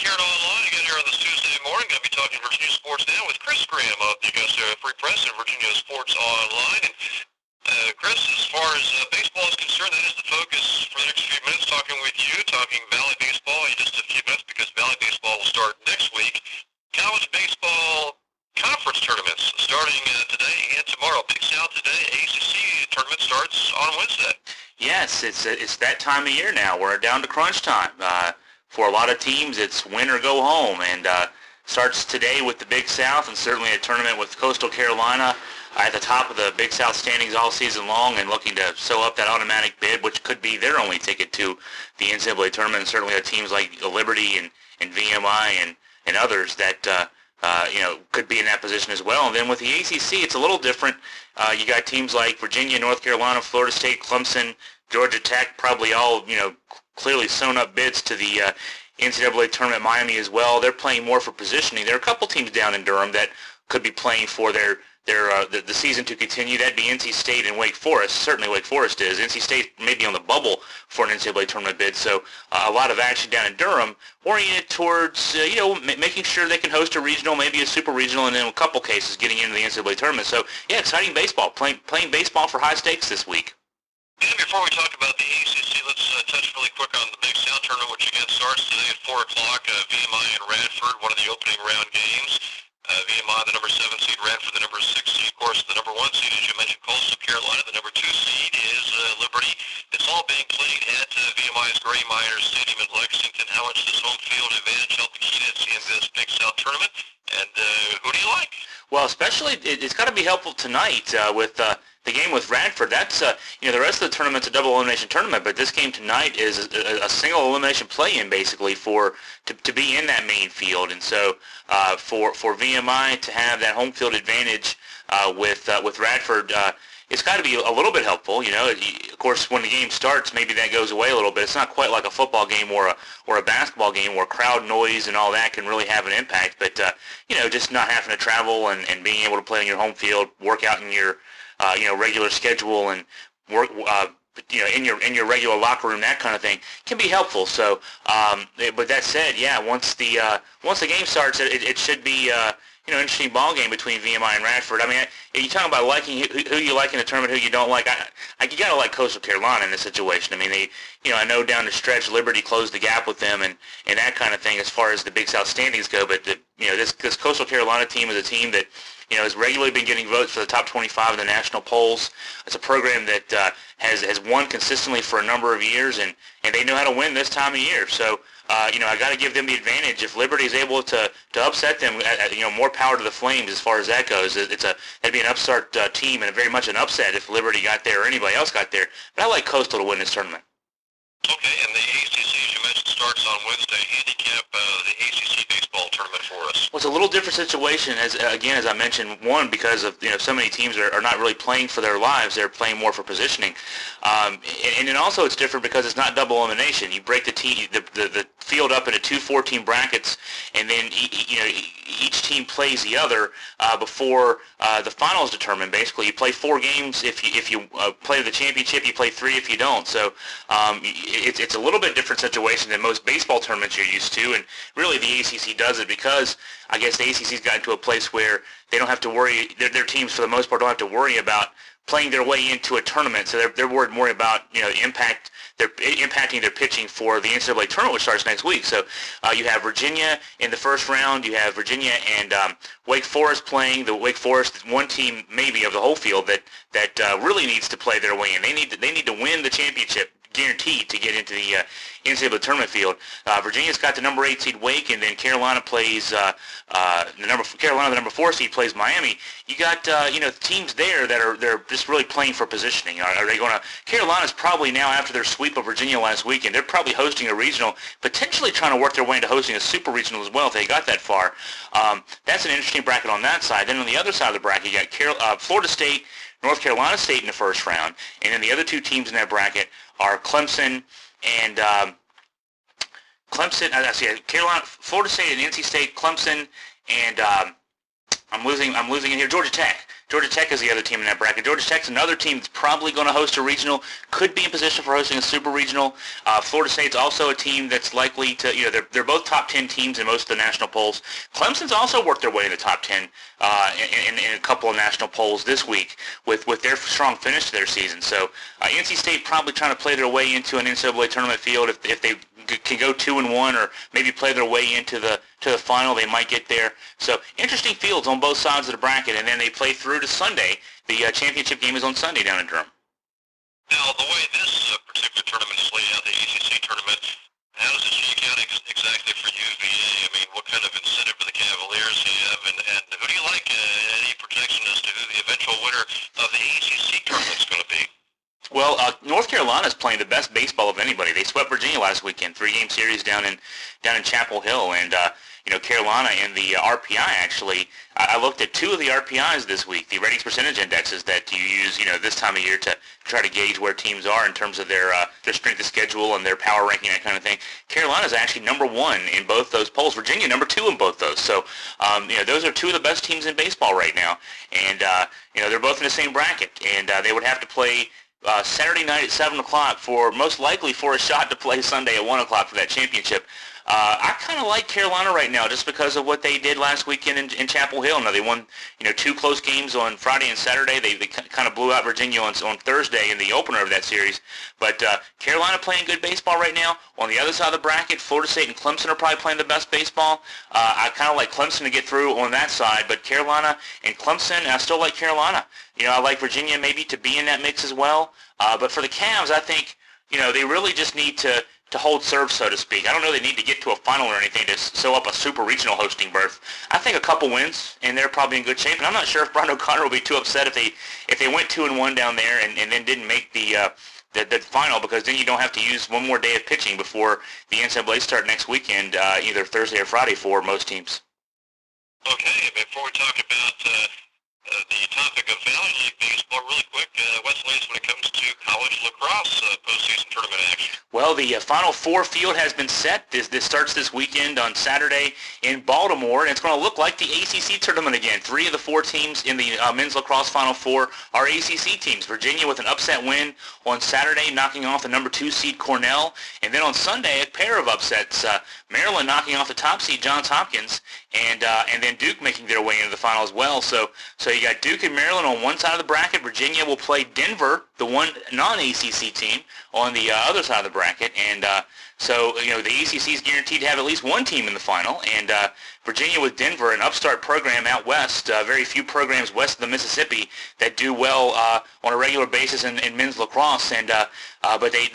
Carrot Online again here on this Tuesday morning. Going to be talking Virginia Sports Now with Chris Graham of the Augusta Free Press and Virginia Sports Online. And Chris, as far as baseball is concerned, that is the focus for the next few minutes, talking with you, talking Valley Baseball in just a few minutes because Valley Baseball will start next week. College baseball conference tournaments starting today and tomorrow. Big South today, ACC tournament starts on Wednesday. Yes, it's that time of year now. We're down to crunch time. For a lot of teams, it's win or go home, and starts today with the Big South, and certainly a tournament with Coastal Carolina at the top of the Big South standings all season long and looking to sew up that automatic bid, which could be their only ticket to the NCAA tournament, and certainly teams like Liberty and VMI and others that could be in that position as well. And then with the ACC, it's a little different. You got teams like Virginia, North Carolina, Florida State, Clemson, Georgia Tech, probably all, clearly sewn up bids to the NCAA tournament. Miami as well. They're playing more for positioning. There are a couple teams down in Durham that could be playing for the season to continue. That'd be NC State and Wake Forest. Certainly Wake Forest is. NC State may be on the bubble for an NCAA tournament bid. So a lot of action down in Durham oriented towards, making sure they can host a regional, maybe a super regional, and in a couple cases getting into the NCAA tournament. So, yeah, exciting baseball. Playing baseball for high stakes this week. And before we talk about the ACC, let's touch really quick on the Big South tournament, which again starts today at 4 o'clock. VMI and Radford, one of the opening round games. VMI, the number 7 seed, Radford, the number 6 seed. Of course, the number 1 seed, as you mentioned, Coastal Carolina. The number 2 seed is Liberty. It's all being played at VMI's Gray Miners Stadium in Lexington. How much does home field advantage help the Keynets in this Big South tournament? And who do you like? Well, especially, it's got to be helpful tonight with the game with Radford. That's, the rest of the tournament's a double elimination tournament, but this game tonight is a single elimination play-in, basically, to be in that main field. And so for VMI to have that home field advantage with Radford, it's got to be a little bit helpful. Of course, when the game starts, maybe that goes away a little bit. It's not quite like a football game or a basketball game where crowd noise and all that can really have an impact. But, just not having to travel and being able to play on your home field, work out in your regular schedule and work, in your regular locker room, that kind of thing can be helpful. So, but that said, yeah, once the game starts, it should be interesting ball game between VMI and Radford. I mean, you talking about liking who you like in the tournament, who you don't like. You gotta like Coastal Carolina in this situation. I mean, I know down the stretch Liberty closed the gap with them and that kind of thing as far as the Big South standings go. But this Coastal Carolina team is a team that has regularly been getting votes for the top 25 in the national polls. It's a program that has won consistently for a number of years, and they know how to win this time of year. So, I got to give them the advantage. If Liberty is able to upset them, more power to the Flames as far as that goes. That'd be an upstart team and very much an upset if Liberty got there or anybody else got there. But I like Coastal to win this tournament. Okay, and the ACC, as you mentioned, starts on Wednesday. Handicap the ACC baseball tournament for us. Well, it's a little different situation, as I mentioned, one, because of so many teams are not really playing for their lives. They're playing more for positioning. And then also it's different because it's not double elimination. You break the field up into 2 4-team brackets, and then each team plays the other before the final is determined. Basically, you play 4 games. If you play the championship, you play 3 if you don't. So it's a little bit different situation than most baseball tournaments you're used to, and really the ACC does it because I guess the ACC's gotten to a place where they don't have to worry. Their teams, for the most part, don't have to worry about playing their way into a tournament. So they're worried more about impacting their pitching for the NCAA tournament, which starts next week. So you have Virginia in the first round. You have Virginia and Wake Forest playing. The Wake Forest is one team maybe of the whole field that really needs to play their way in. They need to win the championship, guaranteed, to get into the NCAA tournament field. Virginia's got the number 8 seed Wake, and then Carolina plays the number 4 seed plays Miami. You got teams there that they're just really playing for positioning. Are they going to? Carolina's probably now, after their sweep of Virginia last weekend, they're probably hosting a regional, potentially trying to work their way into hosting a super regional as well if they got that far. That's an interesting bracket on that side. Then on the other side of the bracket, you got Florida State, North Carolina State in the first round, and then the other 2 teams in that bracket are Clemson and Carolina, Florida State and NC State, Clemson and I'm losing it here. Georgia Tech. Georgia Tech is the other team in that bracket. Georgia Tech's another team that's probably going to host a regional, could be in position for hosting a super regional. Florida State's also a team that's likely to, they're both top 10 teams in most of the national polls. Clemson's also worked their way in the top 10 in a couple of national polls this week with their strong finish to their season. So NC State probably trying to play their way into an NCAA tournament field. If they can go 2-1 or maybe play their way into the final, they might get there. So interesting fields on both sides of the bracket, and then they play through to Sunday. The championship game is on Sunday down in Durham. Now, the way this particular tournament is laid out, the ACC tournament, how does it shake out exactly for UVA? I mean, what kind of incentive do the Cavaliers have, and who do you like? Any projection as to who the eventual winner of the ACC tournament is going to be? Well, North Carolina is playing the best baseball of anybody. They swept Virginia last weekend, 3-game series down in Chapel Hill, and Carolina in the RPI actually. I looked at two of the RPIs this week, the ratings percentage indexes that you use, this time of year to try to gauge where teams are in terms of their strength of schedule and their power ranking, that kind of thing. Carolina's actually number one in both those polls. Virginia number two in both those. So, those are two of the best teams in baseball right now, and they're both in the same bracket, and they would have to play Saturday night at 7 o'clock most likely for a shot to play Sunday at 1 o'clock for that championship. I kind of like Carolina right now just because of what they did last weekend in Chapel Hill. Now, they won, two close games on Friday and Saturday. They kind of blew out Virginia on Thursday in the opener of that series. But Carolina playing good baseball right now. On the other side of the bracket, Florida State and Clemson are probably playing the best baseball. I kind of like Clemson to get through on that side, but Carolina and Clemson, I still like Carolina. I like Virginia maybe to be in that mix as well. But for the Cavs, I think, they really just need to hold serve, so to speak. I don't know they need to get to a final or anything to sew up a super regional hosting berth. I think a couple wins, and they're probably in good shape. And I'm not sure if Brian O'Connor will be too upset if they went 2-1 down there and then didn't make the final, because then you don't have to use one more day of pitching before the NCAA start next weekend, either Thursday or Friday for most teams. Okay, before we talk about the topic of Valley League baseball, really quick, what's the latest when it comes to college lacrosse postseason tournament action? Well, the Final Four field has been set. This starts this weekend on Saturday in Baltimore, and it's going to look like the ACC tournament again. 3 of the 4 teams in the men's lacrosse Final Four are ACC teams. Virginia with an upset win on Saturday, knocking off the number 2 seed Cornell, and then on Sunday, a pair of upsets. Maryland knocking off the top seed Johns Hopkins, and then Duke making their way into the final as well. So you got Duke and Maryland on one side of the bracket. Virginia will play Denver, the one non-ACC team, on the other side of the bracket. And so the ACC is guaranteed to have at least one team in the final. And Virginia with Denver, an upstart program out west, very few programs west of the Mississippi that do well on a regular basis in men's lacrosse. And but they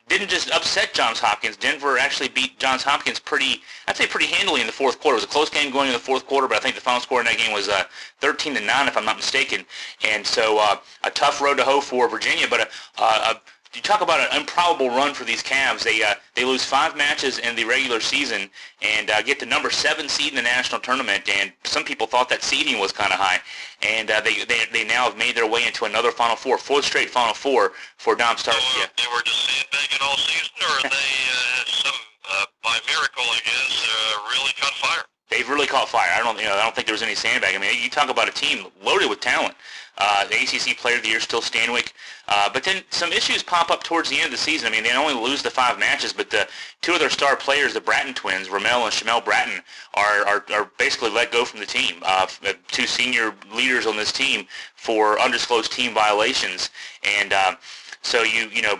didn't just upset Johns Hopkins. Denver actually beat Johns Hopkins pretty handily in the fourth quarter. It was a close game going in the fourth quarter, but I think the final score in that game was 13-9, if I'm not mistaken. And so a tough road to hoe for Virginia, but you talk about an improbable run for these Cavs. They lose 5 matches in the regular season and get the number 7 seed in the national tournament. And some people thought that seeding was kind of high. And they now have made their way into another Final Four, 4th straight Final Four for Dom Starsia. They were just sandbagging all season, or are they by miracle, I guess, really caught fire? They've really caught fire. I don't think there was any sandbag. I mean, you talk about a team loaded with talent. The ACC Player of the Year is still Stanwyck. But then some issues pop up towards the end of the season. I mean, they only lose the 5 matches, but the 2 of their star players, the Bratton twins, Ramel and Shamel Bratton, are basically let go from the team. 2 senior leaders on this team for undisclosed team violations. And so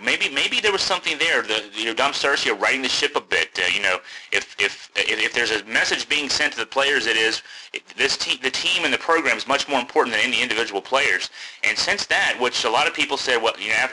maybe there was something there. Dom Starsia riding the ship a bit. If there's a message being sent to the players, it is the team and the program is much more important than any individual players. And since that, which a lot of people said,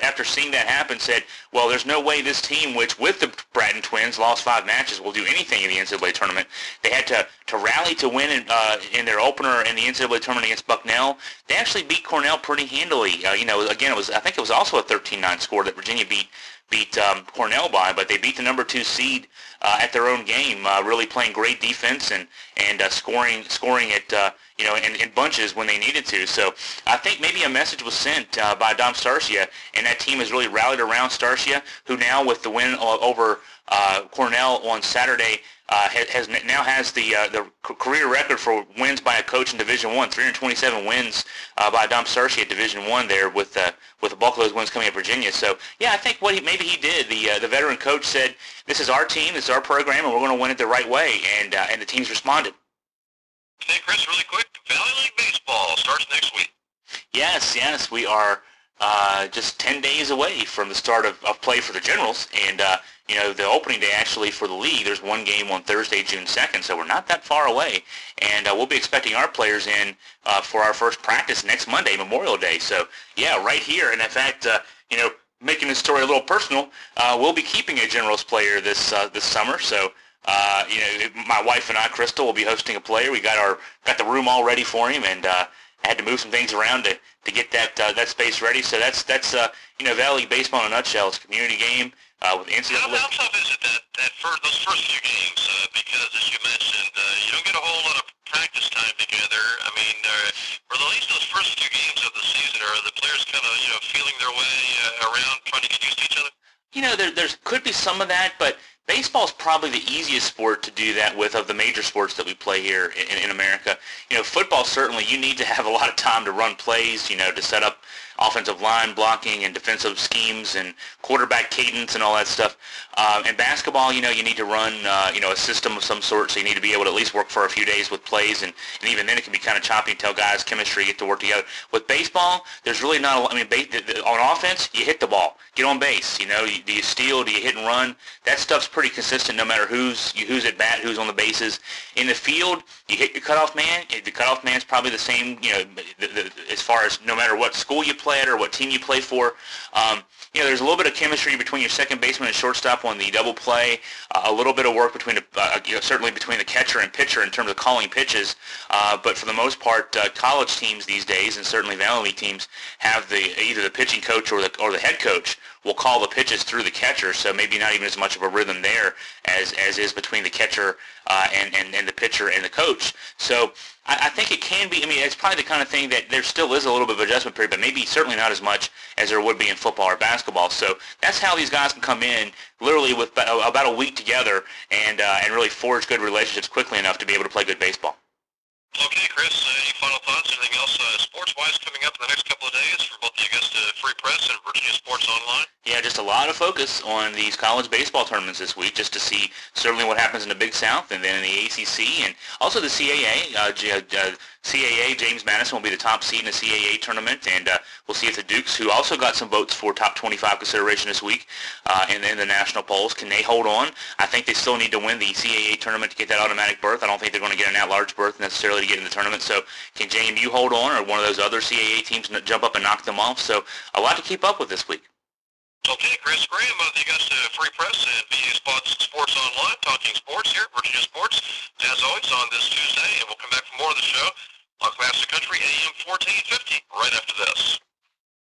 after seeing that happen, said, well, there's no way this team, which with the Bratton twins lost 5 matches, will do anything in the NCAA tournament. They had to rally to win in their opener in the NCAA tournament against Bucknell. They actually beat Cornell pretty handily. Again, I think it was also a 13-9 score that Virginia beat Cornell by, but they beat the number 2 seed at their own game, really playing great defense and scoring it in bunches when they needed to. So I think maybe a message was sent by Dom Starsia, and that team has really rallied around Starsia, who now with the win over Cornell on Saturday now has the career record for wins by a coach in Division I, 327 wins by Dom Searcy at Division I there with the bulk of those wins coming at Virginia. So yeah, I think maybe he did. The veteran coach said, "This is our team, this is our program, and we're going to win it the right way," and the teams responded. Hey Chris, really quick, Valley League Baseball starts next week. Yes, we are just 10 days away from the start of play for the Generals, and the opening day actually for the league. There's one game on Thursday, June 2nd, so we're not that far away, and we'll be expecting our players in for our first practice next Monday, Memorial Day. So yeah, right here, and in fact, making this story a little personal, we'll be keeping a Generals player this summer. So my wife and I, Crystal, will be hosting a player. We got the room all ready for him, and I had to move some things around to get that space ready. So that's Valley League Baseball in a nutshell. It's a community game with NCAA. How tough is it those first few games? Because as you mentioned, you don't get a whole lot of practice time together. I mean, for at least those first few games of the season, are the players kind of feeling their way around, trying to get used to each other? There could be some of that, but baseball's probably the easiest sport to do that with of the major sports that we play here in America. Football, certainly you need to have a lot of time to run plays, to set up offensive line blocking and defensive schemes and quarterback cadence and all that stuff. And basketball, you need to run, a system of some sort, so you need to be able to at least work for a few days with plays, and even then it can be kind of choppy until guys' chemistry get to work together. With baseball, there's really not a lot. I mean, on offense, you hit the ball, get on base. Do you steal? Do you hit and run? That stuff's pretty consistent no matter who's at bat, who's on the bases. In the field, you hit your cutoff man. The cutoff man's probably the same, as far as no matter what school you play at or what team you play for. There's a little bit of chemistry between your second baseman and shortstop on the double play. A little bit of work between certainly between the catcher and pitcher in terms of calling pitches. But for the most part, college teams these days, and certainly Valley League teams, have either the pitching coach or the head coach will call the pitches through the catcher, so maybe not even as much of a rhythm there as is between the catcher and the pitcher and the coach. So I think it can be, it's probably the kind of thing that there still is a little bit of adjustment period, but maybe certainly not as much as there would be in football or basketball. So that's how these guys can come in literally with about a week together and really forge good relationships quickly enough to be able to play good baseball. Okay, Chris, any final thoughts? Anything else sports-wise coming up in the next couple of days for both the Augusta Free Press and Virginia Sports Online? Yeah, just a lot of focus on these college baseball tournaments this week, just to see certainly what happens in the Big South and then in the ACC and also the CAA. CAA, James Madison will be the top seed in the CAA tournament, and we'll see if the Dukes, who also got some votes for top 25 consideration this week in the national polls, can they hold on? I think they still need to win the CAA tournament to get that automatic berth. I don't think they're going to get an at-large berth necessarily to get in the tournament. So can JMU hold on, or one of those other CAA teams jump up and knock them off? So a lot to keep up with this week. Okay, Chris Graham of the Augusta Free Press and VA Sports Online, talking sports here at Virginia Sports, as always, on this Tuesday, and we'll come back for more of the show on Classic Country AM 1450 right after this.